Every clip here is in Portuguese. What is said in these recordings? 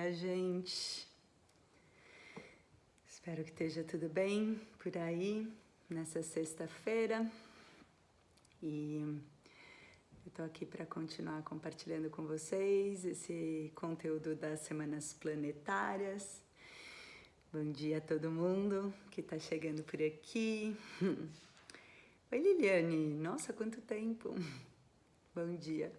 dia, gente. Espero que esteja tudo bem por aí nessa sexta-feira. E eu tô aqui para continuar compartilhando com vocês esse conteúdo das semanas planetárias. Bom dia a todo mundo que tá chegando por aqui. Oi, Liliane. Nossa, quanto tempo. Bom dia.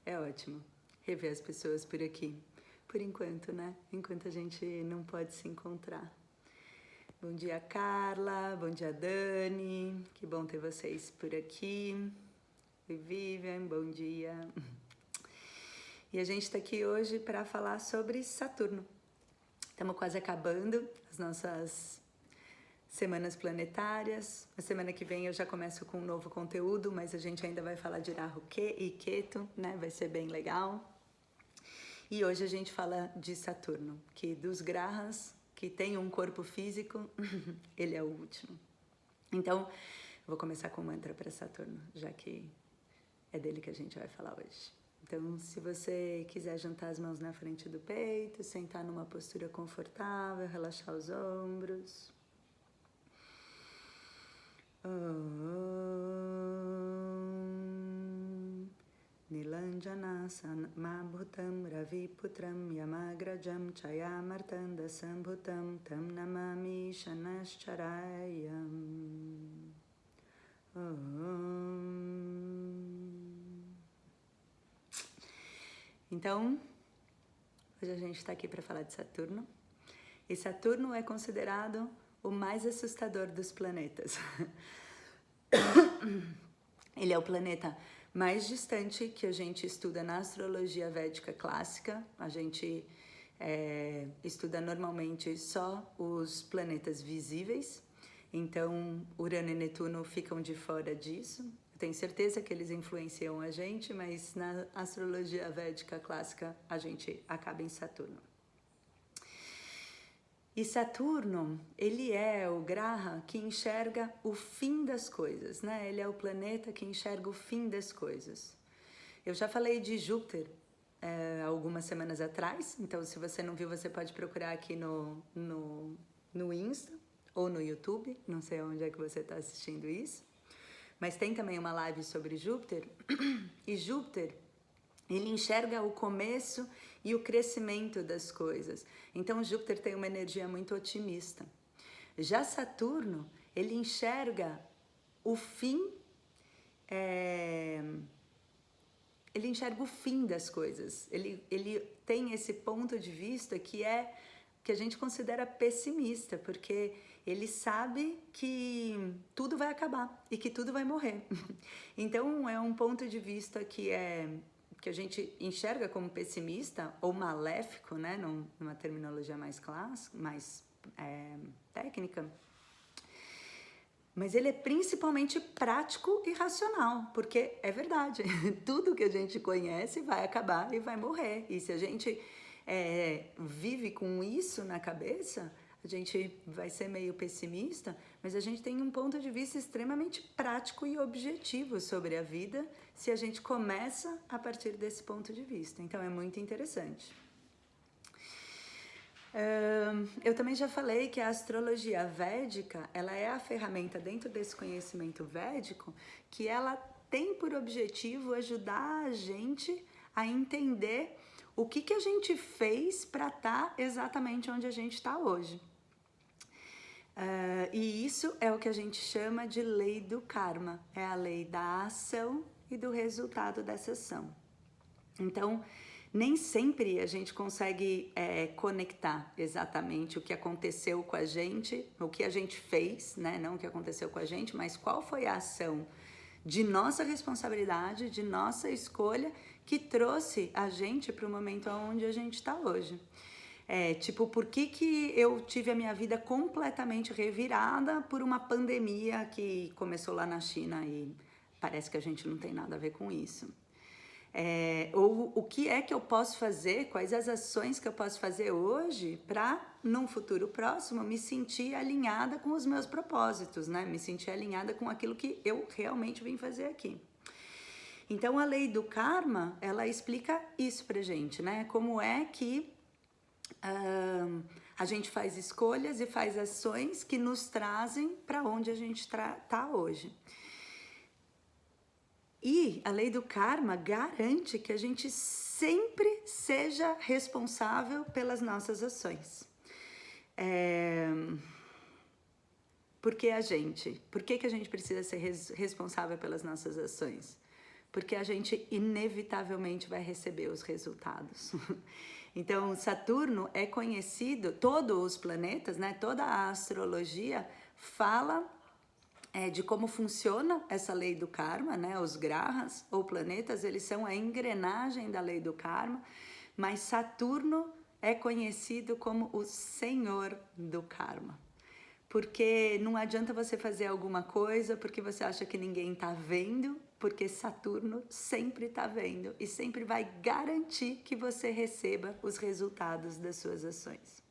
É ótimo rever as pessoas por aqui. Por enquanto, né? Enquanto a gente não pode se encontrar. Bom dia, Carla. Bom dia, Dani. Que bom ter vocês por aqui. Oi, Vivian. Bom dia. E a gente está aqui hoje para falar sobre Saturno. Estamos quase acabando as nossas semanas planetárias. A semana que vem eu já começo com um novo conteúdo, mas a gente ainda vai falar de Rahu e Ketu, né? Vai ser bem legal. E hoje a gente fala de Saturno, que dos grahas que tem um corpo físico, ele é o último. Então, eu vou começar com um mantra para Saturno, já que é dele que a gente vai falar hoje. Então, se você quiser juntar as mãos na frente do peito, sentar numa postura confortável, relaxar os ombros. Nilanjana Samabhutam Raviputram Yamagrajam Chayamartanda Sambhutam Tam Namami Shanascharayam. Então, hoje a gente está aqui para falar de Saturno. E Saturno é considerado o mais assustador dos planetas. Ele é o planeta mais distante que a gente estuda na astrologia védica clássica. A gente estuda normalmente só os planetas visíveis. Então, Urano e Netuno ficam de fora disso. Eu tenho certeza que eles influenciam a gente, mas na astrologia védica clássica a gente acaba em Saturno. E Saturno, ele é o graha que enxerga o fim das coisas, né? Ele é o planeta que enxerga o fim das coisas. Eu já falei de Júpiter algumas semanas atrás, então se você não viu, você pode procurar aqui no Insta ou no YouTube, não sei onde é que você está assistindo isso. Mas tem também uma live sobre Júpiter, e Júpiter, ele enxerga o começo e o crescimento das coisas. Então, Júpiter tem uma energia muito otimista. Já Saturno, ele enxerga o fim, ele enxerga o fim das coisas. Ele tem esse ponto de vista que a gente considera pessimista, porque ele sabe que tudo vai acabar e que tudo vai morrer. Então, é um ponto de vista que a gente enxerga como pessimista ou maléfico, né, numa terminologia mais clássica, mais técnica, mas ele é principalmente prático e racional, porque é verdade, tudo que a gente conhece vai acabar e vai morrer, e se a gente vive com isso na cabeça, a gente vai ser meio pessimista, mas a gente tem um ponto de vista extremamente prático e objetivo sobre a vida se a gente começa a partir desse ponto de vista. Então é muito interessante. Eu também já falei que a astrologia védica, ela é a ferramenta dentro desse conhecimento védico que ela tem por objetivo ajudar a gente a entender o que a gente fez para estar exatamente onde a gente está hoje. E isso é o que a gente chama de lei do karma, é a lei da ação e do resultado dessa ação. Então, nem sempre a gente consegue conectar exatamente o que aconteceu com a gente, o que a gente fez, né? Não o que aconteceu com a gente, mas qual foi a ação de nossa responsabilidade, de nossa escolha, que trouxe a gente para o momento onde a gente está hoje. Tipo, por que eu tive a minha vida completamente revirada por uma pandemia que começou lá na China e parece que a gente não tem nada a ver com isso. Ou o que é que eu posso fazer, quais as ações que eu posso fazer hoje para, num futuro próximo, me sentir alinhada com os meus propósitos, né? Me sentir alinhada com aquilo que eu realmente vim fazer aqui. Então, a lei do karma, ela explica isso pra gente, né? Como é que a gente faz escolhas e faz ações que nos trazem para onde a gente está hoje. E a lei do karma garante que a gente sempre seja responsável pelas nossas ações. Por que a gente precisa ser responsável pelas nossas ações? Porque a gente inevitavelmente vai receber os resultados. Então, Saturno é conhecido, todos os planetas, né, toda a astrologia fala de como funciona essa lei do karma, né? Os grahas ou planetas, eles são a engrenagem da lei do karma, mas Saturno é conhecido como o senhor do karma. Porque não adianta você fazer alguma coisa porque você acha que ninguém está vendo, porque Saturno sempre está vendo e sempre vai garantir que você receba os resultados das suas ações.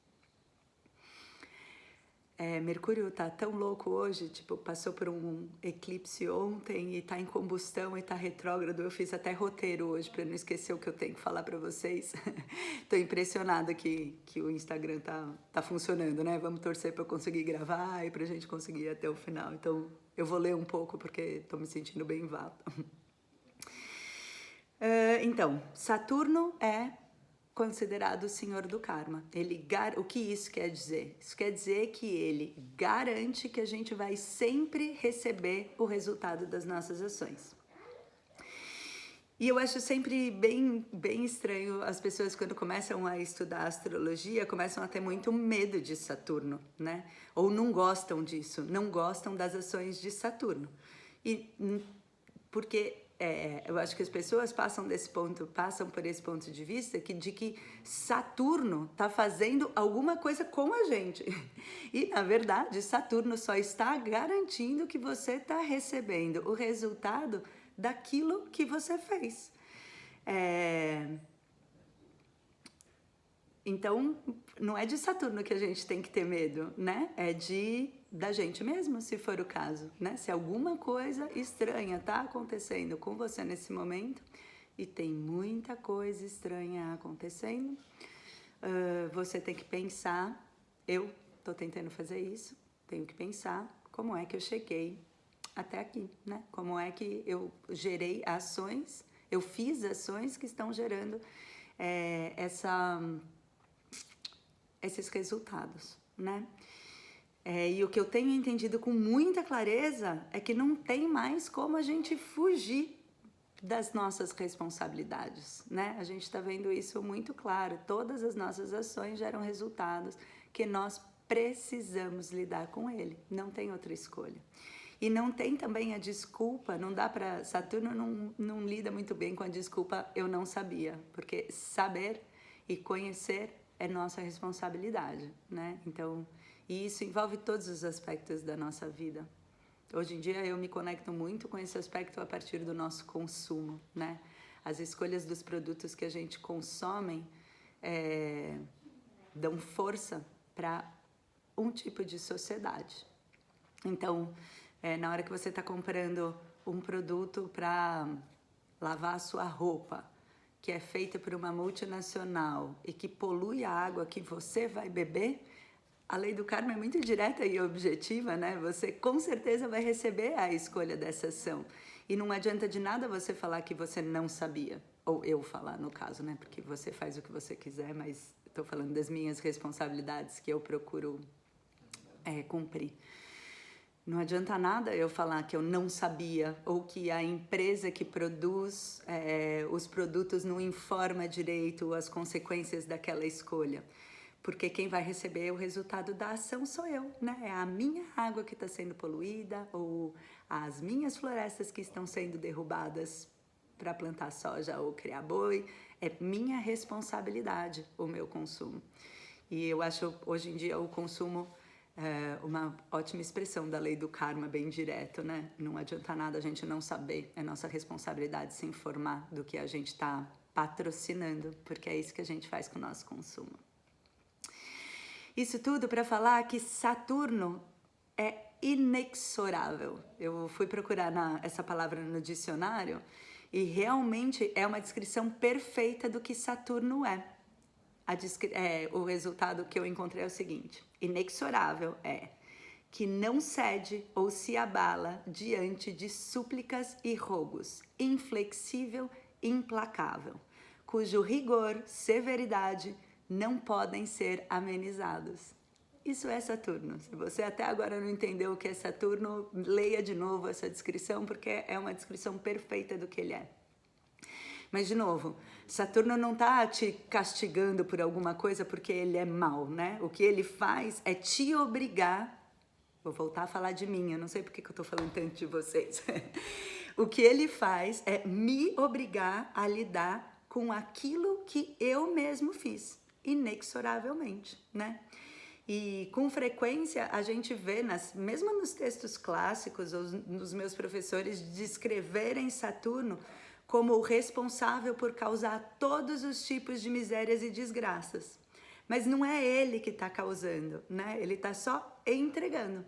Mercúrio tá tão louco hoje, tipo, passou por um eclipse ontem e tá em combustão e tá retrógrado. Eu fiz até roteiro hoje para não esquecer o que eu tenho que falar para vocês. Tô impressionada que o Instagram tá funcionando, né? Vamos torcer para eu conseguir gravar e pra gente conseguir ir até o final. Então, eu vou ler um pouco porque tô me sentindo bem vaga. Então, Saturno é considerado o senhor do karma. O que isso quer dizer? Isso quer dizer que ele garante que a gente vai sempre receber o resultado das nossas ações. E eu acho sempre bem estranho as pessoas, quando começam a estudar astrologia, começam a ter muito medo de Saturno, né? Ou não gostam disso, não gostam das ações de Saturno. Porque eu acho que as pessoas passam por esse ponto de vista de que Saturno está fazendo alguma coisa com a gente. E, na verdade, Saturno só está garantindo que você está recebendo o resultado daquilo que você fez. Então, não é de Saturno que a gente tem que ter medo, né? É da gente mesmo, se for o caso, né? Se alguma coisa estranha está acontecendo com você nesse momento, e tem muita coisa estranha acontecendo, você tem que pensar, eu estou tentando fazer isso, tenho que pensar como é que eu cheguei até aqui, né? Como é que eu gerei ações, eu fiz ações que estão gerando esses resultados, né? E o que eu tenho entendido com muita clareza é que não tem mais como a gente fugir das nossas responsabilidades, né? A gente está vendo isso muito claro. Todas as nossas ações geram resultados que nós precisamos lidar com ele. Não tem outra escolha. E não tem também a desculpa, não dá para... Saturno não lida muito bem com a desculpa eu não sabia, porque saber e conhecer é nossa responsabilidade, né? Então, e isso envolve todos os aspectos da nossa vida. Hoje em dia eu me conecto muito com esse aspecto a partir do nosso consumo, né? As escolhas dos produtos que a gente consome dão força para um tipo de sociedade. Então, na hora que você está comprando um produto para lavar a sua roupa, que é feita por uma multinacional e que polui a água que você vai beber, a lei do karma é muito direta e objetiva, né? Você com certeza vai receber a escolha dessa ação. E não adianta de nada você falar que você não sabia. Ou eu falar, no caso, né? Porque você faz o que você quiser, mas estou falando das minhas responsabilidades que eu procuro cumprir. Não adianta nada eu falar que eu não sabia ou que a empresa que produz os produtos não informa direito as consequências daquela escolha. Porque quem vai receber o resultado da ação sou eu, né? É a minha água que está sendo poluída ou as minhas florestas que estão sendo derrubadas para plantar soja ou criar boi. É minha responsabilidade o meu consumo. E eu acho hoje em dia o consumo uma ótima expressão da lei do karma, bem direto, né? Não adianta nada a gente não saber, é nossa responsabilidade se informar do que a gente está patrocinando, porque é isso que a gente faz com o nosso consumo. Isso tudo para falar que Saturno é inexorável. Eu fui procurar essa palavra no dicionário e realmente é uma descrição perfeita do que Saturno é. o resultado que eu encontrei é o seguinte: inexorável é que não cede ou se abala diante de súplicas e rogos, inflexível e implacável, cujo rigor, severidade não podem ser amenizados. Isso é Saturno. Se você até agora não entendeu o que é Saturno, leia de novo essa descrição, porque é uma descrição perfeita do que ele é. Mas, de novo, Saturno não está te castigando por alguma coisa porque ele é mau, né? O que ele faz é te obrigar. Vou voltar a falar de mim, eu não sei porque que eu estou falando tanto de vocês. O que ele faz é me obrigar a lidar com aquilo que eu mesmo fiz, inexoravelmente, né? E com frequência a gente vê, mesmo nos textos clássicos, os meus professores descreverem Saturno como o responsável por causar todos os tipos de misérias e desgraças. Mas não é ele que está causando, né? Ele está só entregando.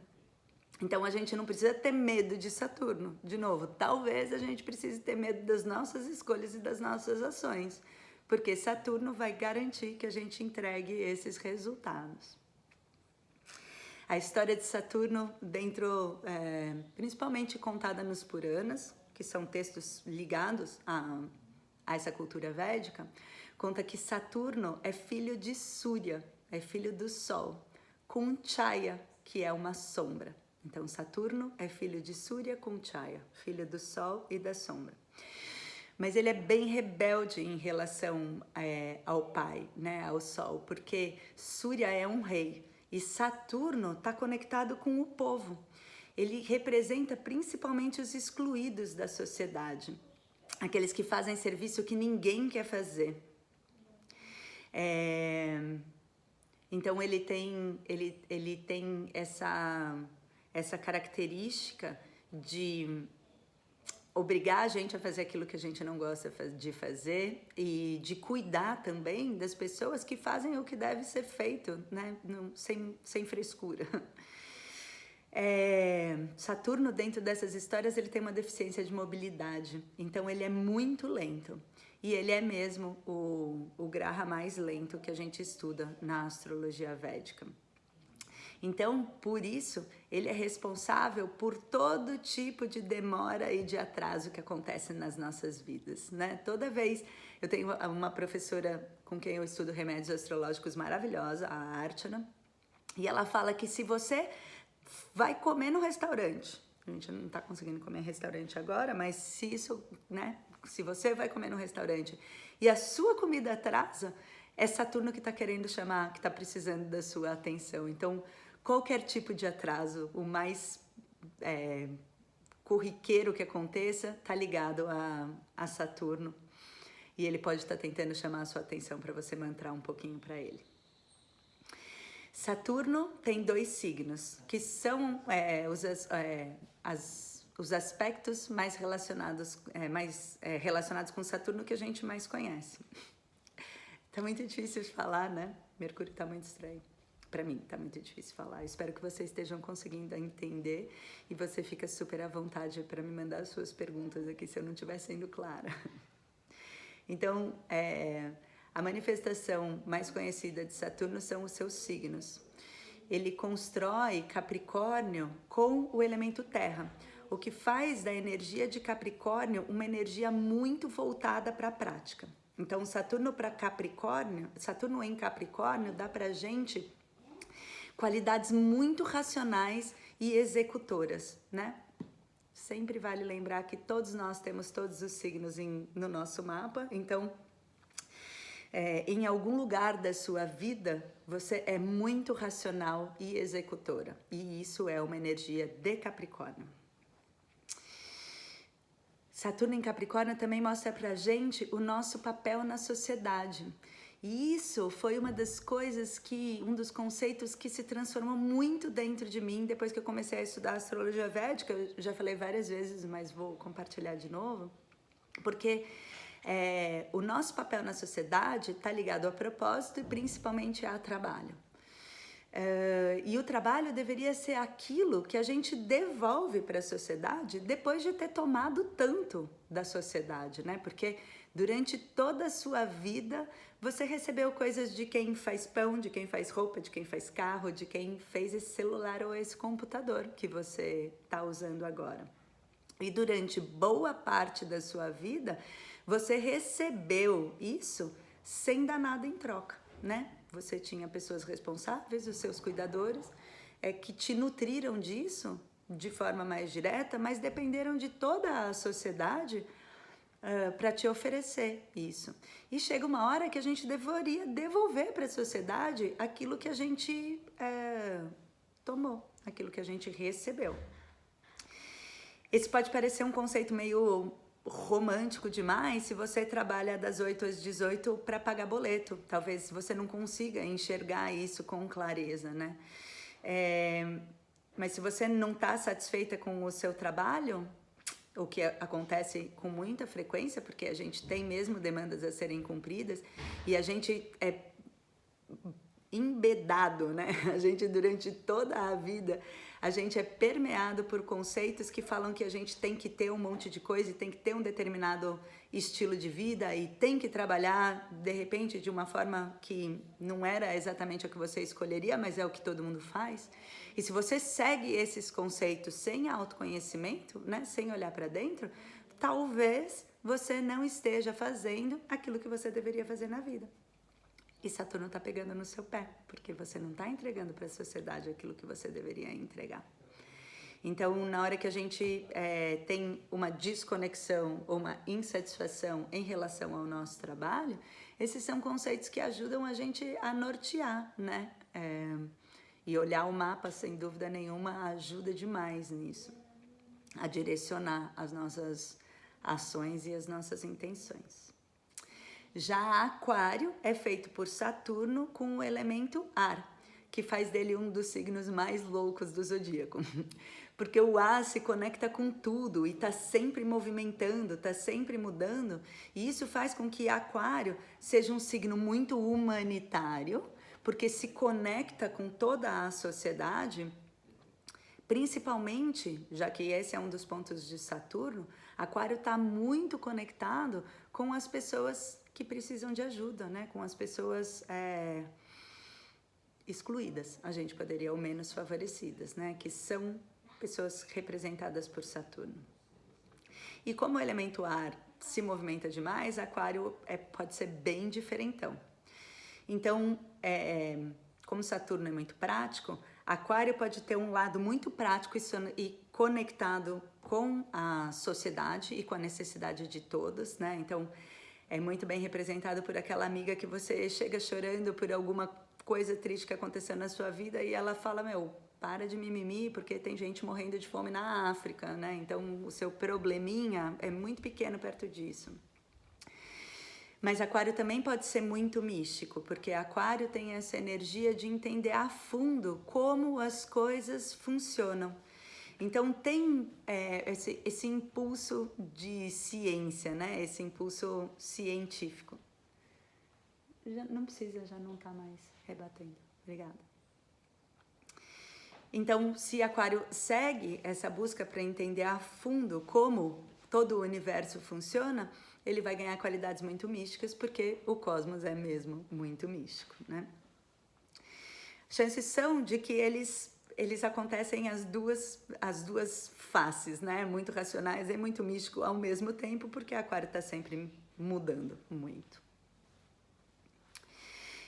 Então a gente não precisa ter medo de Saturno. De novo, talvez a gente precise ter medo das nossas escolhas e das nossas ações, porque Saturno vai garantir que a gente entregue esses resultados. A história de Saturno, principalmente contada nos Puranas, que são textos ligados a essa cultura védica, conta que Saturno é filho de Surya, é filho do Sol, com Chaya, que é uma sombra. Então, Saturno é filho de Surya com Chaya, filho do Sol e da sombra. Mas ele é bem rebelde em relação ao pai, né, ao Sol, porque Surya é um rei e Saturno está conectado com o povo. Ele representa principalmente os excluídos da sociedade, aqueles que fazem serviço que ninguém quer fazer. Então ele tem essa característica de obrigar a gente a fazer aquilo que a gente não gosta de fazer e de cuidar também das pessoas que fazem o que deve ser feito, né? sem frescura. Saturno, dentro dessas histórias, ele tem uma deficiência de mobilidade, então ele é muito lento. E ele é mesmo o graha mais lento que a gente estuda na astrologia védica. Então, por isso, ele é responsável por todo tipo de demora e de atraso que acontece nas nossas vidas, né? Toda vez, eu tenho uma professora com quem eu estudo remédios astrológicos maravilhosa, a Archana, e ela fala que se você vai comer no restaurante, a gente não está conseguindo comer em restaurante agora, mas se você vai comer no restaurante e a sua comida atrasa, é Saturno que está querendo chamar, que está precisando da sua atenção. Então, qualquer tipo de atraso, o mais corriqueiro que aconteça, está ligado a Saturno. E ele pode estar tentando chamar a sua atenção para você mantrar um pouquinho para ele. Saturno tem 2 signos, que são os aspectos mais relacionados com Saturno que a gente mais conhece. Tá muito difícil de falar, né? Mercúrio tá muito estranho. Para mim, tá muito difícil falar. Espero que vocês estejam conseguindo entender e você fica super à vontade para me mandar as suas perguntas aqui se eu não estiver sendo clara. Então, a manifestação mais conhecida de Saturno são os seus signos. Ele constrói Capricórnio com o elemento terra, o que faz da energia de Capricórnio uma energia muito voltada para a prática. Então, Saturno em Capricórnio dá pra gente qualidades muito racionais e executoras, né? Sempre vale lembrar que todos nós temos todos os signos no nosso mapa, então em algum lugar da sua vida você é muito racional e executora, e isso é uma energia de Capricórnio. Saturno em Capricórnio também mostra pra gente o nosso papel na sociedade. E isso foi uma das coisas um dos conceitos que se transformou muito dentro de mim depois que eu comecei a estudar astrologia védica. Eu já falei várias vezes, mas vou compartilhar de novo. Porque o nosso papel na sociedade está ligado a propósito e principalmente a trabalho. E o trabalho deveria ser aquilo que a gente devolve para a sociedade depois de ter tomado tanto da sociedade, né? Porque Durante toda a sua vida, você recebeu coisas de quem faz pão, de quem faz roupa, de quem faz carro, de quem fez esse celular ou esse computador que você está usando agora. E durante boa parte da sua vida, você recebeu isso sem dar nada em troca, né? Você tinha pessoas responsáveis, os seus cuidadores, que te nutriram disso de forma mais direta, mas dependeram de toda a sociedade para te oferecer isso. E chega uma hora que a gente deveria devolver para a sociedade aquilo que a gente tomou, aquilo que a gente recebeu. Esse pode parecer um conceito meio romântico demais se você trabalha das 8 às 18 para pagar boleto. Talvez você não consiga enxergar isso com clareza, né? Mas se você não está satisfeita com o seu trabalho, o que acontece com muita frequência, porque a gente tem mesmo demandas a serem cumpridas e a gente é embedado, né? A gente durante toda a vida, a gente é permeado por conceitos que falam que a gente tem que ter um monte de coisa e tem que ter um determinado estilo de vida e tem que trabalhar, de repente, de uma forma que não era exatamente a que você escolheria, mas é o que todo mundo faz. E se você segue esses conceitos sem autoconhecimento, né, sem olhar para dentro, talvez você não esteja fazendo aquilo que você deveria fazer na vida. E Saturno está pegando no seu pé, porque você não está entregando para a sociedade aquilo que você deveria entregar. Então, na hora que a gente tem uma desconexão ou uma insatisfação em relação ao nosso trabalho, esses são conceitos que ajudam a gente a nortear, né? E olhar o mapa, sem dúvida nenhuma, ajuda demais nisso, a direcionar as nossas ações e as nossas intenções. Já Aquário é feito por Saturno com o elemento ar, que faz dele um dos signos mais loucos do zodíaco. Porque o ar se conecta com tudo e está sempre movimentando, está sempre mudando. E isso faz com que Aquário seja um signo muito humanitário, porque se conecta com toda a sociedade, principalmente, já que esse é um dos pontos de Saturno, Aquário está muito conectado com as pessoas que precisam de ajuda, né? Com as pessoas excluídas, a gente poderia, ou menos favorecidas, né? Que são pessoas representadas por Saturno. E como o elemento ar se movimenta demais, Aquário pode ser bem diferentão. Então, como Saturno é muito prático, Aquário pode ter um lado muito prático e conectado com a sociedade e com a necessidade de todos, né? Então, é muito bem representado por aquela amiga que você chega chorando por alguma coisa triste que aconteceu na sua vida e ela fala, para de mimimi, porque tem gente morrendo de fome na África, né? Então, o seu probleminha é muito pequeno perto disso. Mas Aquário também pode ser muito místico, porque Aquário tem essa energia de entender a fundo como as coisas funcionam. Então tem esse impulso de ciência, né? Esse impulso científico. Não precisa, já não está mais rebatendo. Obrigada. Então, se Aquário segue essa busca para entender a fundo como todo o universo funciona, ele vai ganhar qualidades muito místicas, porque o cosmos é mesmo muito místico, né? Chances são de que eles acontecem as duas faces, né? Muito racionais e muito místico ao mesmo tempo, porque Aquário está sempre mudando muito.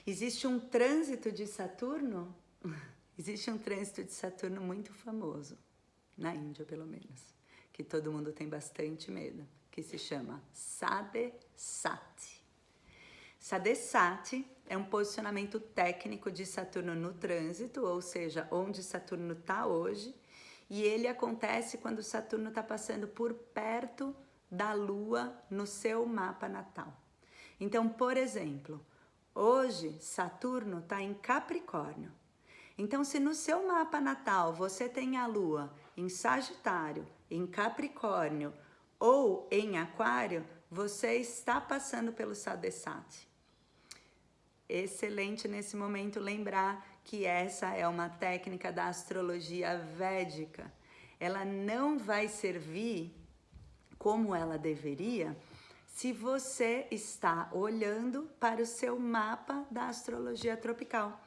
Existe um trânsito de Saturno muito famoso, na Índia pelo menos, que todo mundo tem bastante medo, que se chama Sadesati. Sadesati é um posicionamento técnico de Saturno no trânsito, ou seja, onde Saturno está hoje, e ele acontece quando Saturno está passando por perto da Lua no seu mapa natal. Então, por exemplo, hoje Saturno está em Capricórnio. Então, se no seu mapa natal você tem a Lua em Sagitário, em Capricórnio ou em Aquário, você está passando pelo Sadesati. Excelente nesse momento lembrar que essa é uma técnica da astrologia védica. Ela não vai servir como ela deveria se você está olhando para o seu mapa da astrologia tropical,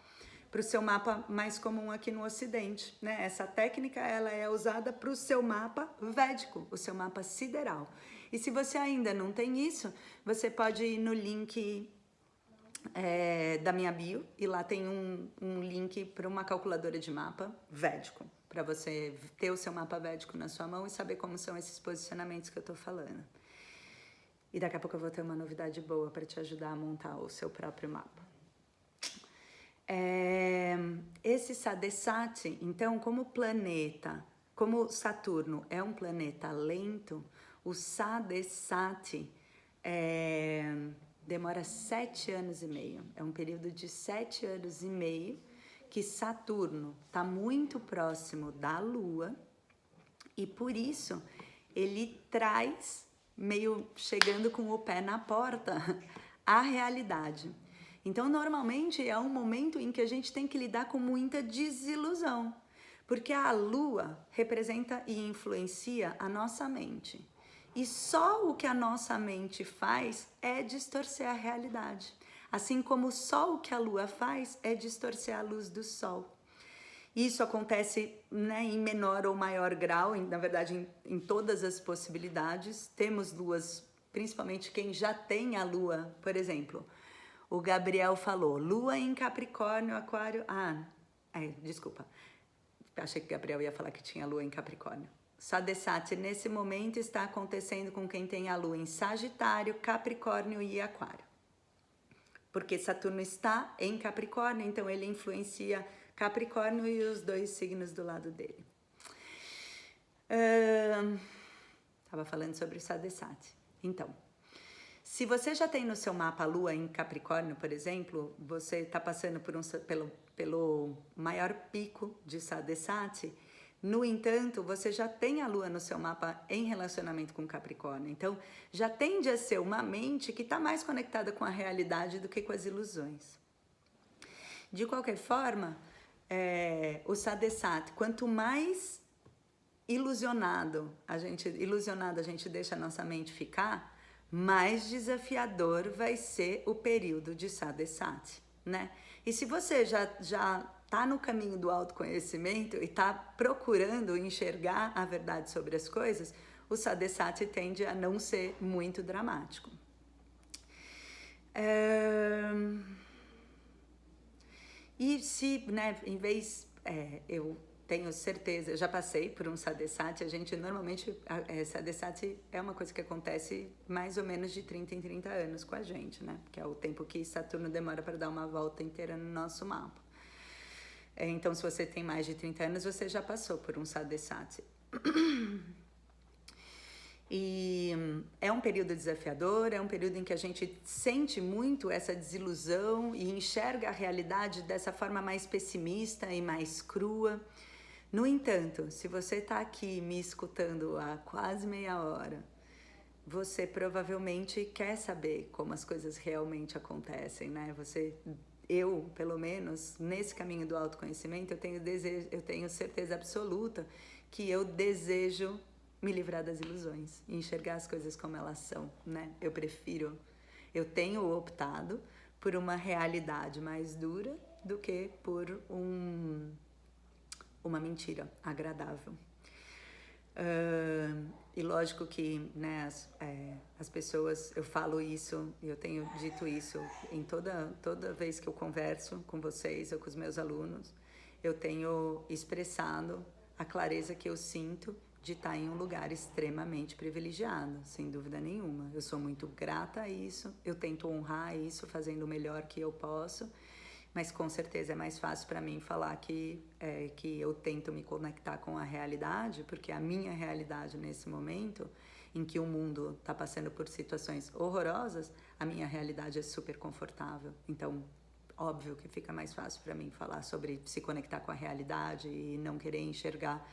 para o seu mapa mais comum aqui no Ocidente, né? Essa técnica ela é usada para o seu mapa védico, o seu mapa sideral. E se você ainda não tem isso, você pode ir no link da minha bio, e lá tem um link para uma calculadora de mapa védico, para você ter o seu mapa védico na sua mão e saber como são esses posicionamentos que eu tô falando. E daqui a pouco eu vou ter uma novidade boa para te ajudar a montar o seu próprio mapa. Esse Sadesati, então, como planeta, como Saturno é um planeta lento, o Sadesati demora 7 anos e meio. É um período de 7 anos e meio que Saturno está muito próximo da Lua e por isso ele traz, meio chegando com o pé na porta, a realidade. Então, normalmente é um momento em que a gente tem que lidar com muita desilusão, porque a Lua representa e influencia a nossa mente. E só o que a nossa mente faz é distorcer a realidade. Assim como só o que a Lua faz é distorcer a luz do Sol. Isso acontece, né, em menor ou maior grau, na verdade em todas as possibilidades. Temos luas, principalmente quem já tem a Lua, por exemplo. O Gabriel falou, Lua em Capricórnio, Aquário... desculpa. Achei que o Gabriel ia falar que tinha Lua em Capricórnio. Sadesati, nesse momento, está acontecendo com quem tem a Lua em Sagitário, Capricórnio e Aquário. Porque Saturno está em Capricórnio, então ele influencia Capricórnio e os 2 signos do lado dele. Estava falando sobre o Sadesati. Então, se você já tem no seu mapa a Lua em Capricórnio, por exemplo, você está passando por pelo maior pico de Sadesati. No entanto, você já tem a Lua no seu mapa em relacionamento com Capricórnio. Então, já tende a ser uma mente que está mais conectada com a realidade do que com as ilusões. De qualquer forma, o Sadesati, quanto mais ilusionado a gente deixa a nossa mente ficar, mais desafiador vai ser o período de Sadesati, né? E se você já está no caminho do autoconhecimento e está procurando enxergar a verdade sobre as coisas, o Sadesati tende a não ser muito dramático. E se, né, em vez, eu tenho certeza, eu já passei por um Sadesati, normalmente, Sadesati é uma coisa que acontece mais ou menos de 30 em 30 anos com a gente, né? Que é o tempo que Saturno demora para dar uma volta inteira no nosso mapa. Então, se você tem mais de 30 anos, você já passou por um Sadesati. E é um período desafiador, é um período em que a gente sente muito essa desilusão e enxerga a realidade dessa forma mais pessimista e mais crua. No entanto, se você está aqui me escutando há quase meia hora, você provavelmente quer saber como as coisas realmente acontecem, né? Eu, pelo menos, nesse caminho do autoconhecimento, eu tenho certeza absoluta que eu desejo me livrar das ilusões e enxergar as coisas como elas são, né? Eu tenho optado por uma realidade mais dura do que por uma mentira agradável. E lógico que, né, as pessoas, eu falo isso, eu tenho dito isso em toda vez que eu converso com vocês ou com os meus alunos, eu tenho expressado a clareza que eu sinto de estar em um lugar extremamente privilegiado, sem dúvida nenhuma. Eu sou muito grata a isso, eu tento honrar isso fazendo o melhor que eu posso, mas com certeza é mais fácil para mim falar que eu tento me conectar com a realidade, porque a minha realidade nesse momento, em que o mundo está passando por situações horrorosas, a minha realidade é super confortável. Então, óbvio que fica mais fácil para mim falar sobre se conectar com a realidade e não querer enxergar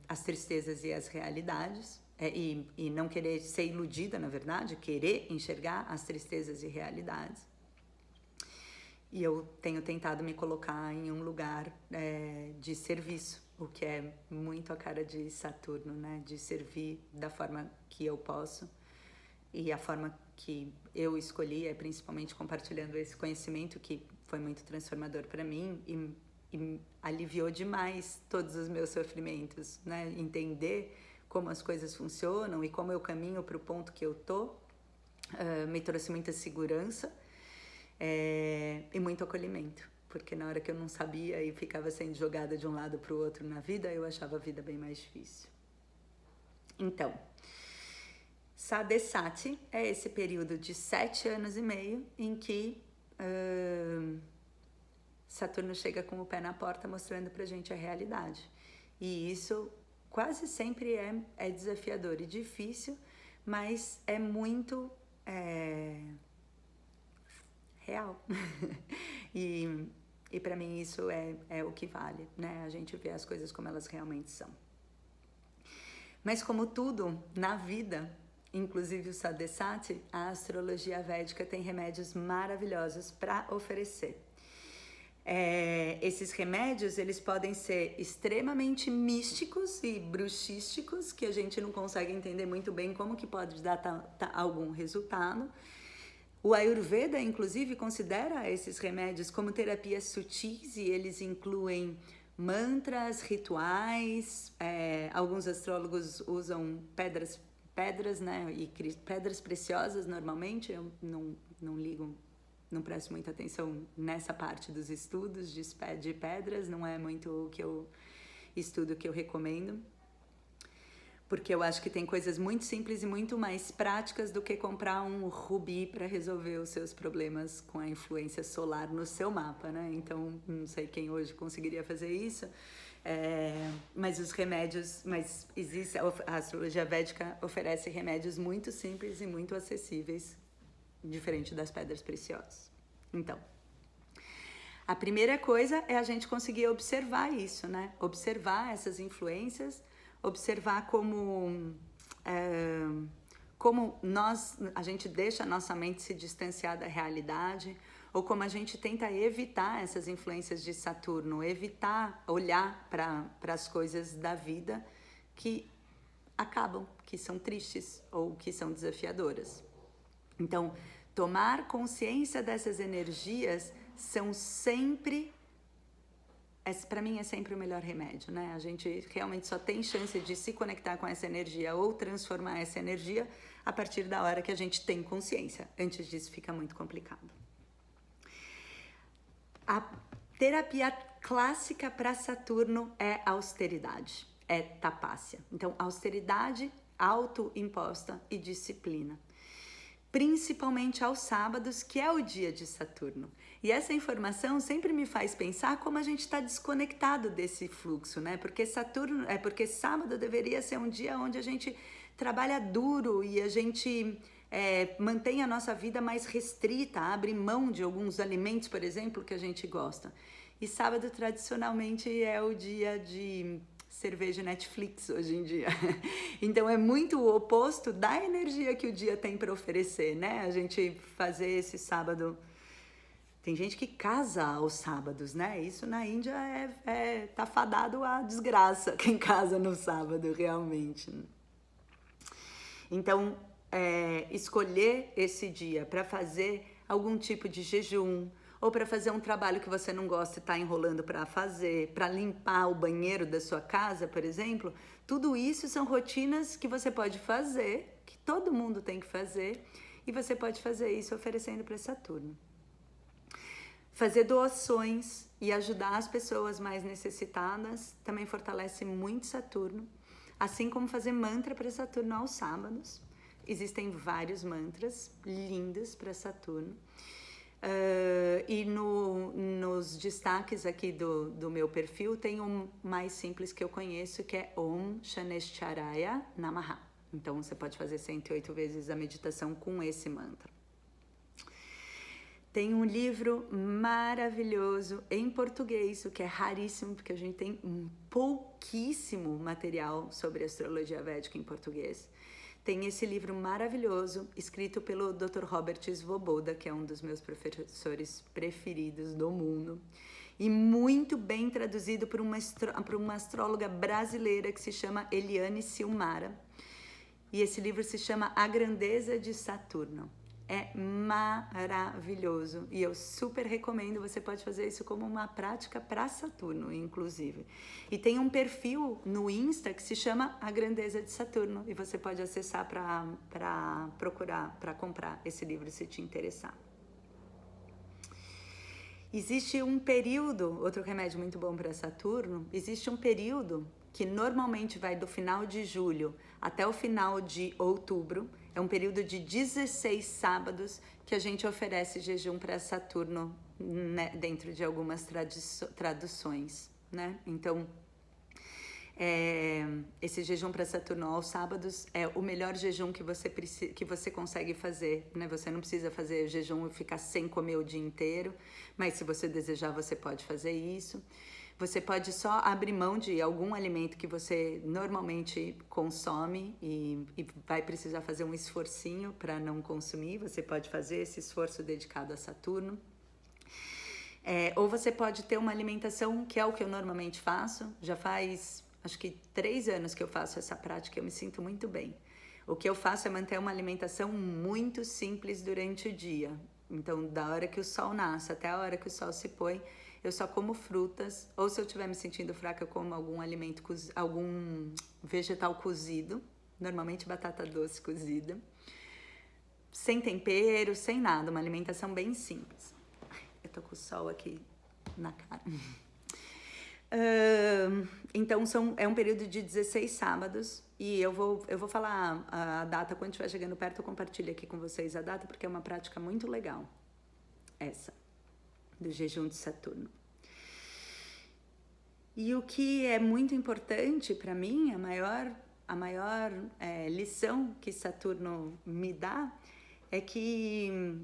as tristezas e as realidades, e não querer ser iludida, na verdade, querer enxergar as tristezas e realidades. E eu tenho tentado me colocar em um lugar de serviço, o que é muito a cara de Saturno, né? De servir da forma que eu posso, E a forma que eu escolhi é principalmente compartilhando esse conhecimento que foi muito transformador para mim e aliviou demais todos os meus sofrimentos, né? Entender como as coisas funcionam e como eu caminho para o ponto que eu tô, me trouxe muita segurança e muito acolhimento, porque na hora que eu não sabia e ficava sendo jogada de um lado para o outro na vida, eu achava a vida bem mais difícil. Então, Sadesati é esse período de 7 anos e meio em que Saturno chega com o pé na porta mostrando pra gente a realidade. E isso quase sempre é desafiador e difícil, mas é muito real. e para mim isso é o que vale, né? A gente vê as coisas como elas realmente são. Mas como tudo na vida, inclusive o Sadesati, a astrologia védica tem remédios maravilhosos para oferecer. Esses remédios, eles podem ser extremamente místicos e bruxísticos, que a gente não consegue entender muito bem como que pode dar algum resultado. O Ayurveda, inclusive, considera esses remédios como terapias sutis e eles incluem mantras, rituais, alguns astrólogos usam pedras, né, e pedras preciosas normalmente, eu não ligo, não presto muita atenção nessa parte dos estudos de pedras, não é muito o que eu estudo, que eu recomendo, porque eu acho que tem coisas muito simples e muito mais práticas do que comprar um rubi para resolver os seus problemas com a influência solar no seu mapa, né? Então, não sei quem hoje conseguiria fazer isso, mas os remédios, a astrologia védica oferece remédios muito simples e muito acessíveis, diferente das pedras preciosas. Então, a primeira coisa é a gente conseguir observar isso, né? Observar essas influências, observar como a gente deixa a nossa mente se distanciar da realidade, ou como a gente tenta evitar essas influências de Saturno, evitar olhar para as coisas da vida que acabam, que são tristes ou que são desafiadoras. Então, tomar consciência dessas energias são sempre, para mim é sempre o melhor remédio, né? A gente realmente só tem chance de se conectar com essa energia ou transformar essa energia a partir da hora que a gente tem consciência. Antes disso fica muito complicado. A terapia clássica para Saturno é austeridade, é tapácia. Então, austeridade, autoimposta e disciplina. Principalmente aos sábados, que é o dia de Saturno. E essa informação sempre me faz pensar como a gente está desconectado desse fluxo, né? Porque sábado deveria ser um dia onde a gente trabalha duro e a gente mantém a nossa vida mais restrita, abre mão de alguns alimentos, por exemplo, que a gente gosta. E sábado, tradicionalmente, é o dia de cerveja Netflix hoje em dia. Então é muito o oposto da energia que o dia tem para oferecer, né? A gente fazer esse sábado. Tem gente que casa aos sábados, né? Isso na Índia tá fadado à desgraça, quem casa no sábado, realmente. Então, escolher esse dia para fazer algum tipo de jejum, ou para fazer um trabalho que você não gosta e está enrolando para fazer, para limpar o banheiro da sua casa, por exemplo, tudo isso são rotinas que você pode fazer, que todo mundo tem que fazer, e você pode fazer isso oferecendo para Saturno. Fazer doações e ajudar as pessoas mais necessitadas também fortalece muito Saturno, assim como fazer mantra para Saturno aos sábados. Existem vários mantras lindos para Saturno. E nos destaques aqui do meu perfil tem um mais simples que eu conheço, que é Om Shanescharaya Namaha. Então você pode fazer 108 vezes a meditação com esse mantra. Tem um livro maravilhoso em português, o que é raríssimo, porque a gente tem pouquíssimo material sobre astrologia védica em português. Tem esse livro maravilhoso, escrito pelo Dr. Robert Svoboda, que é um dos meus professores preferidos do mundo, e muito bem traduzido por uma astróloga brasileira que se chama Eliane Silmara. e esse livro se chama A Grandeza de Saturno. É maravilhoso e eu super recomendo, você pode fazer isso como uma prática para Saturno, inclusive. E tem um perfil no Insta que se chama A Grandeza de Saturno e você pode acessar para procurar, para comprar esse livro se te interessar. Existe um período, outro remédio muito bom para Saturno, existe um período que normalmente vai do final de julho até o final de outubro. É um período de 16 sábados que a gente oferece jejum para Saturno, né, dentro de algumas traduções, né? Então, esse jejum para Saturno aos sábados é o melhor jejum que você consegue fazer, né? Você não precisa fazer jejum e ficar sem comer o dia inteiro, mas se você desejar, você pode fazer isso. Você pode só abrir mão de algum alimento que você normalmente consome e vai precisar fazer um esforcinho para não consumir. Você pode fazer esse esforço dedicado a Saturno. Ou você pode ter uma alimentação, que é o que eu normalmente faço. Já faz, acho que 3 anos que eu faço essa prática e eu me sinto muito bem. O que eu faço é manter uma alimentação muito simples durante o dia. Então, da hora que o sol nasce até a hora que o sol se põe, eu só como frutas, ou se eu estiver me sentindo fraca, eu como algum alimento, algum vegetal cozido, normalmente batata doce cozida, sem tempero, sem nada, uma alimentação bem simples. Eu tô com o sol aqui na cara. Então, é um período de 16 sábados, e eu vou falar a data, quando estiver chegando perto, eu compartilho aqui com vocês a data, porque é uma prática muito legal, essa do jejum de Saturno. E o que é muito importante para mim, a maior lição que Saturno me dá é que,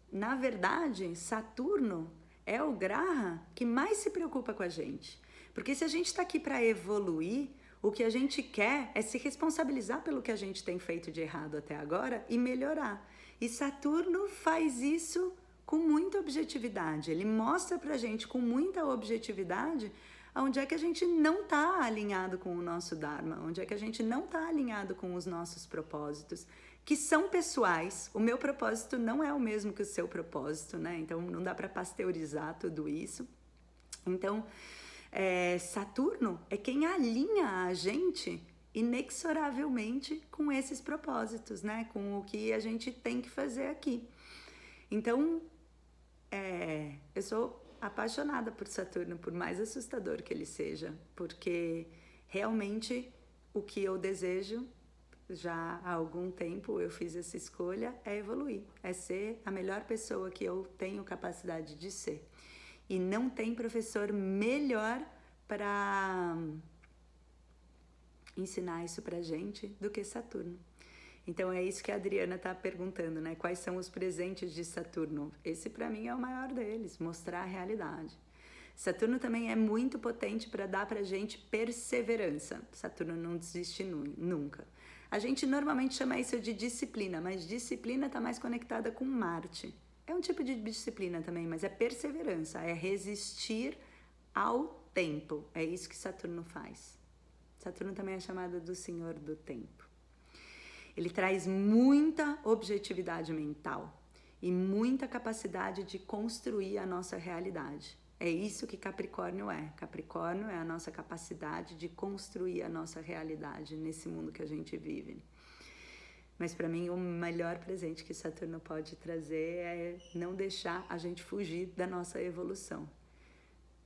na verdade, Saturno é o graha que mais se preocupa com a gente. Porque se a gente está aqui para evoluir, o que a gente quer é se responsabilizar pelo que a gente tem feito de errado até agora e melhorar. E Saturno faz isso com muita objetividade. Ele mostra pra gente com muita objetividade onde é que a gente não está alinhado com o nosso Dharma, onde é que a gente não está alinhado com os nossos propósitos, que são pessoais. O meu propósito não é o mesmo que o seu propósito, né? Então não dá para pasteurizar tudo isso. Então, Saturno é quem alinha a gente inexoravelmente com esses propósitos, né? Com o que a gente tem que fazer aqui. Então, eu sou apaixonada por Saturno, por mais assustador que ele seja, porque realmente o que eu desejo, já há algum tempo eu fiz essa escolha, é evoluir, é ser a melhor pessoa que eu tenho capacidade de ser. E não tem professor melhor para ensinar isso pra gente do que Saturno. Então é isso que a Adriana está perguntando, né? Quais são os presentes de Saturno? Esse para mim é o maior deles, mostrar a realidade. Saturno também é muito potente para dar pra gente perseverança. Saturno não desiste nunca. A gente normalmente chama isso de disciplina, mas disciplina está mais conectada com Marte. É um tipo de disciplina também, mas é perseverança, é resistir ao tempo. É isso que Saturno faz. Saturno também é chamado do Senhor do Tempo. Ele traz muita objetividade mental e muita capacidade de construir a nossa realidade. É isso que Capricórnio é. Capricórnio é a nossa capacidade de construir a nossa realidade nesse mundo que a gente vive. Mas para mim o melhor presente que Saturno pode trazer é não deixar a gente fugir da nossa evolução.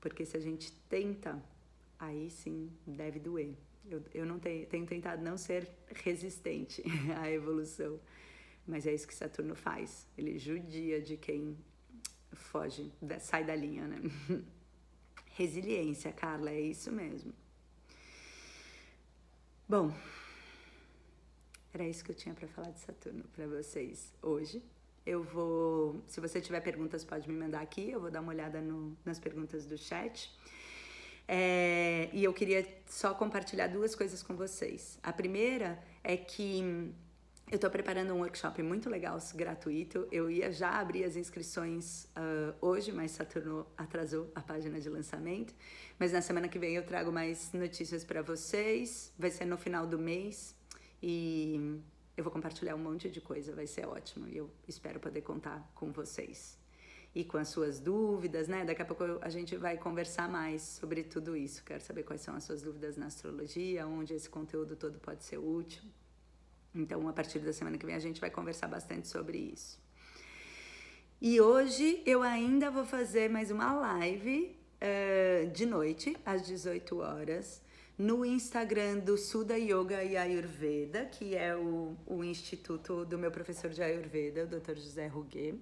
Porque se a gente tenta, aí sim deve doer. Eu não tenho tentado não ser resistente à evolução, mas é isso que Saturno faz. Ele judia de quem foge, sai da linha, né? Resiliência, Carla, é isso mesmo. Bom, era isso que eu tinha para falar de Saturno para vocês hoje. Se você tiver perguntas, pode me mandar aqui, eu vou dar uma olhada nas perguntas do chat. E eu queria só compartilhar 2 coisas com vocês. A primeira é que eu estou preparando um workshop muito legal, gratuito. Eu ia já abrir as inscrições hoje, mas Saturno atrasou a página de lançamento. Mas na semana que vem eu trago mais notícias para vocês. Vai ser no final do mês. e eu vou compartilhar um monte de coisa, vai ser ótimo, e eu espero poder contar com vocês. E com as suas dúvidas, né? Daqui a pouco a gente vai conversar mais sobre tudo isso. Quero saber quais são as suas dúvidas na astrologia, onde esse conteúdo todo pode ser útil. Então, a partir da semana que vem, a gente vai conversar bastante sobre isso. E hoje eu ainda vou fazer mais uma live de noite, às 18 horas, no Instagram do Suda Yoga e Ayurveda, que é o instituto do meu professor de Ayurveda, o Dr. José Ruguet.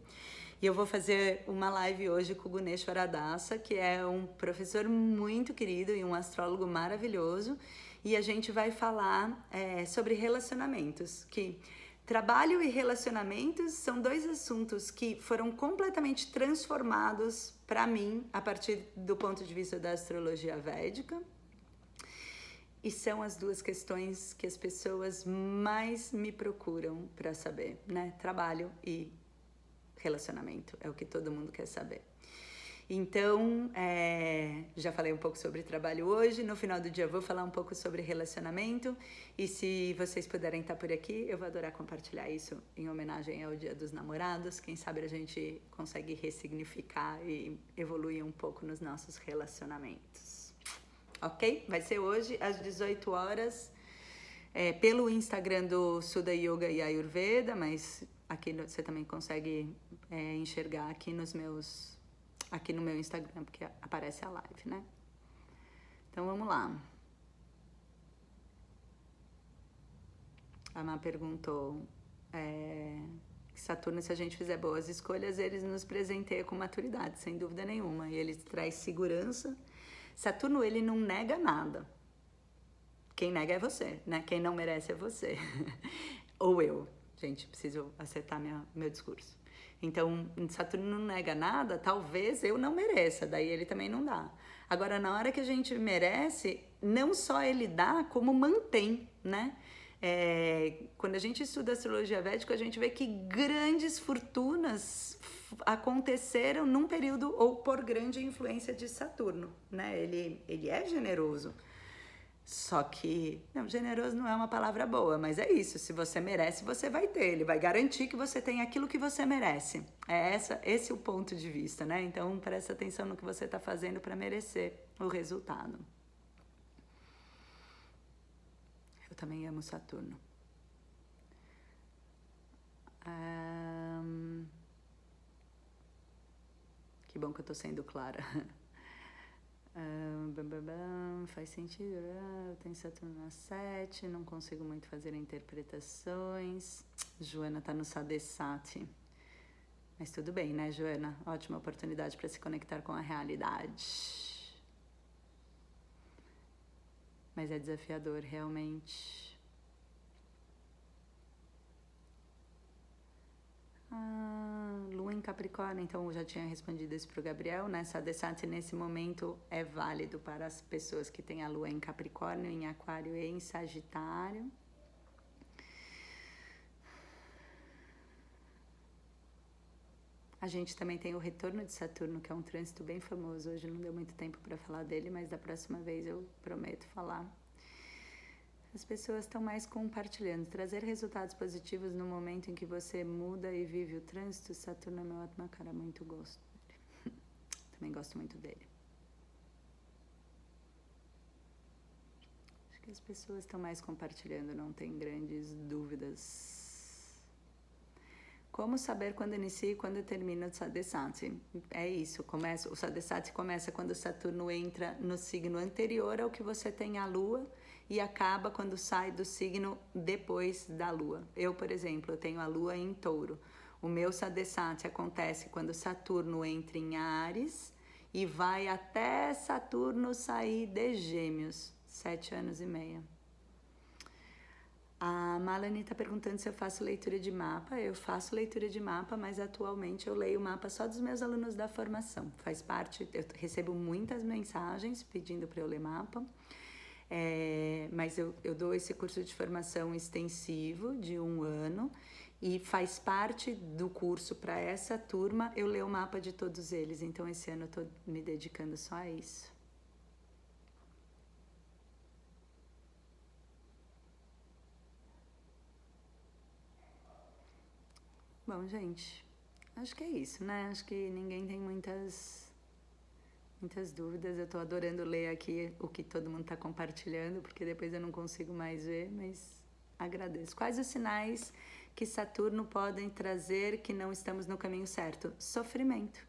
E eu vou fazer uma live hoje com o Guneshwara Dasa, que é um professor muito querido e um astrólogo maravilhoso. E a gente vai falar sobre relacionamentos, que trabalho e relacionamentos são dois assuntos que foram completamente transformados para mim a partir do ponto de vista da astrologia védica. E são as duas questões que as pessoas mais me procuram para saber, né? Trabalho e relacionamento, é o que todo mundo quer saber. Então, já falei um pouco sobre trabalho hoje, no final do dia eu vou falar um pouco sobre relacionamento, e se vocês puderem estar por aqui, eu vou adorar compartilhar isso em homenagem ao Dia dos Namorados. Quem sabe a gente consegue ressignificar e evoluir um pouco nos nossos relacionamentos. Ok? Vai ser hoje às 18 horas, pelo Instagram do Suda Yoga e Ayurveda, mas aqui você também consegue enxergar aqui no meu Instagram, porque aparece a live, né? Então vamos lá. A Má perguntou, Saturno, se a gente fizer boas escolhas, eles nos presenteia com maturidade, sem dúvida nenhuma, e ele traz segurança. Saturno, ele não nega nada. Quem nega é você, né? Quem não merece é você. Ou eu. Gente, preciso acertar meu discurso. Então, Saturno não nega nada, talvez eu não mereça, daí ele também não dá. Agora, na hora que a gente merece, não só ele dá, como mantém, né? Quando a gente estuda astrologia védica, a gente vê que grandes fortunas aconteceram num período ou por grande influência de Saturno, né? Ele é generoso. Só que, generoso não é uma palavra boa, mas é isso, se você merece, você vai ter, ele vai garantir que você tem aquilo que você merece. Esse é o ponto de vista, né? Então, presta atenção no que você está fazendo para merecer o resultado. Eu também amo Saturno. Que bom que eu tô sendo clara. Faz sentido, eu tenho Saturno na 7, não consigo muito fazer interpretações. Joana tá no Sadesati. Mas tudo bem, né, Joana? Ótima oportunidade para se conectar com a realidade. Mas é desafiador, realmente. Lua em Capricórnio, então eu já tinha respondido isso para o Gabriel, né? Sadesati nesse momento é válido para as pessoas que têm a Lua em Capricórnio, em Aquário e em Sagitário. A gente também tem o retorno de Saturno, que é um trânsito bem famoso. Hoje não deu muito tempo para falar dele, mas da próxima vez eu prometo falar. As pessoas estão mais compartilhando. Trazer resultados positivos no momento em que você muda e vive o trânsito. Saturno é meu Atmakara, muito gosto dele. Também gosto muito dele. Acho que as pessoas estão mais compartilhando, não tem grandes dúvidas. Como saber quando inicia e quando termina o Sadesati? É isso, o Sadesati começa quando Saturno entra no signo anterior ao que você tem a Lua, e acaba quando sai do signo depois da Lua. Eu, por exemplo, eu tenho a Lua em Touro. O meu Sadesati acontece quando Saturno entra em Áries e vai até Saturno sair de Gêmeos, 7 anos e meio. A Malani está perguntando se eu faço leitura de mapa. Eu faço leitura de mapa, mas atualmente eu leio o mapa só dos meus alunos da formação. Faz parte, eu recebo muitas mensagens pedindo para eu ler mapa. Mas eu dou esse curso de formação extensivo de 1 ano e faz parte do curso para essa turma eu ler o mapa de todos eles. Então esse ano eu estou me dedicando só a isso. Bom, gente, acho que é isso, né? Acho que ninguém tem muitas dúvidas. Eu tô adorando ler aqui o que todo mundo tá compartilhando, porque depois eu não consigo mais ver, mas agradeço. Quais os sinais que Saturno podem trazer que não estamos no caminho certo? Sofrimento.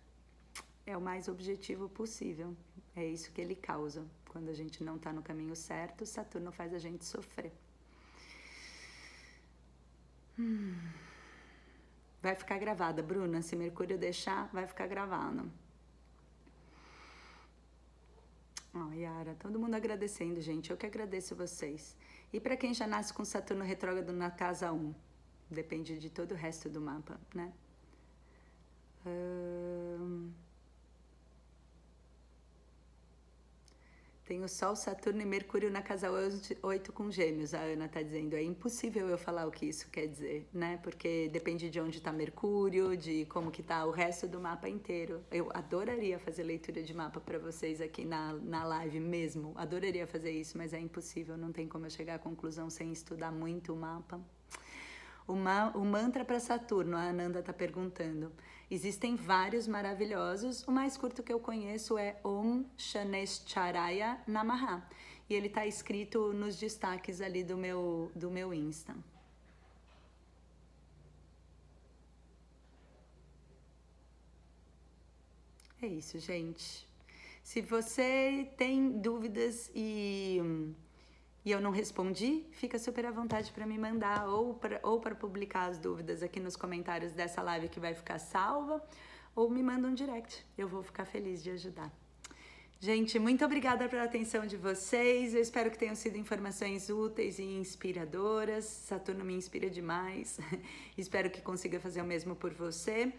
É o mais objetivo possível. É isso que ele causa. Quando a gente não tá no caminho certo, Saturno faz a gente sofrer. Vai ficar gravada, Bruna. Se Mercúrio deixar, vai ficar gravado. Yara, todo mundo agradecendo, gente. Eu que agradeço vocês. E para quem já nasce com Saturno retrógrado na casa 1? Depende de todo o resto do mapa, né? Tem o Sol, Saturno e Mercúrio na casa 8 com Gêmeos, a Ana tá dizendo. É impossível eu falar o que isso quer dizer, né? Porque depende de onde tá Mercúrio, de como que tá o resto do mapa inteiro. Eu adoraria fazer leitura de mapa para vocês aqui na live mesmo. Adoraria fazer isso, mas é impossível. Não tem como eu chegar à conclusão sem estudar muito o mapa. O mantra para Saturno, a Ananda tá perguntando. Existem vários maravilhosos. O mais curto que eu conheço é Om Shanescharaya Namaha. E ele tá escrito nos destaques ali do meu Insta. É isso, gente. Se você tem dúvidas e eu não respondi, fica super à vontade para me mandar ou para publicar as dúvidas aqui nos comentários dessa live que vai ficar salva, ou me manda um direct. Eu vou ficar feliz de ajudar. Gente, muito obrigada pela atenção de vocês. Eu espero que tenham sido informações úteis e inspiradoras. Saturno me inspira demais. Espero que consiga fazer o mesmo por você.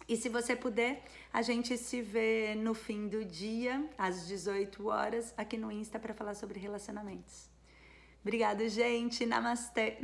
E se você puder, a gente se vê no fim do dia, às 18 horas, aqui no Insta para falar sobre relacionamentos. Obrigada, gente. Namastê.